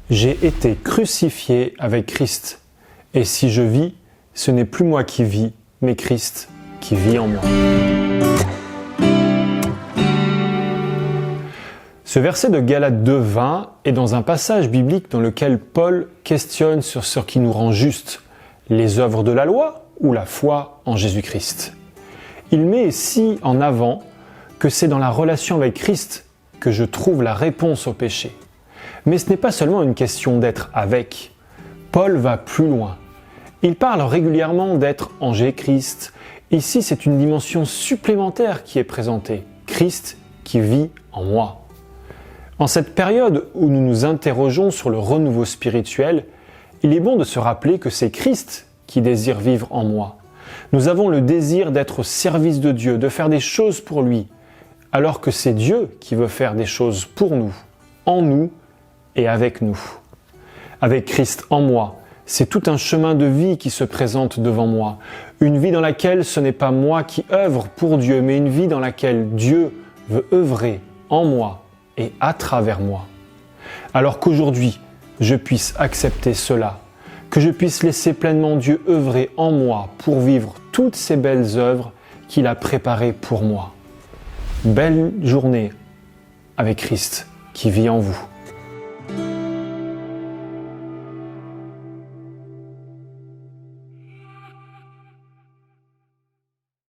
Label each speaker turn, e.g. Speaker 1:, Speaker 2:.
Speaker 1: J'ai été crucifié avec Christ, et si je vis, ce n'est plus moi qui vis, mais Christ qui vit en moi. Ce verset de Galates 2:20 est dans un passage biblique dans lequel Paul questionne sur ce qui nous rend justes, les œuvres de la loi ou la foi en Jésus-Christ. Il met ici en avant que c'est dans la relation avec Christ que je trouve la réponse au péché. Mais ce n'est pas seulement une question d'être avec. Paul va plus loin. Il parle régulièrement d'être en Jésus-Christ. Ici, c'est une dimension supplémentaire qui est présentée. Christ qui vit en moi. En cette période où nous nous interrogeons sur le renouveau spirituel, il est bon de se rappeler que c'est Christ qui désire vivre en moi. Nous avons le désir d'être au service de Dieu, de faire des choses pour lui, alors que c'est Dieu qui veut faire des choses pour nous, en nous et avec nous. Avec Christ en moi, c'est tout un chemin de vie qui se présente devant moi. Une vie dans laquelle ce n'est pas moi qui œuvre pour Dieu, mais une vie dans laquelle Dieu veut œuvrer en moi et à travers moi. Alors qu'aujourd'hui, je puisse accepter cela, que je puisse laisser pleinement Dieu œuvrer en moi pour vivre toutes ces belles œuvres qu'il a préparées pour moi. Belle journée avec Christ qui vit en vous.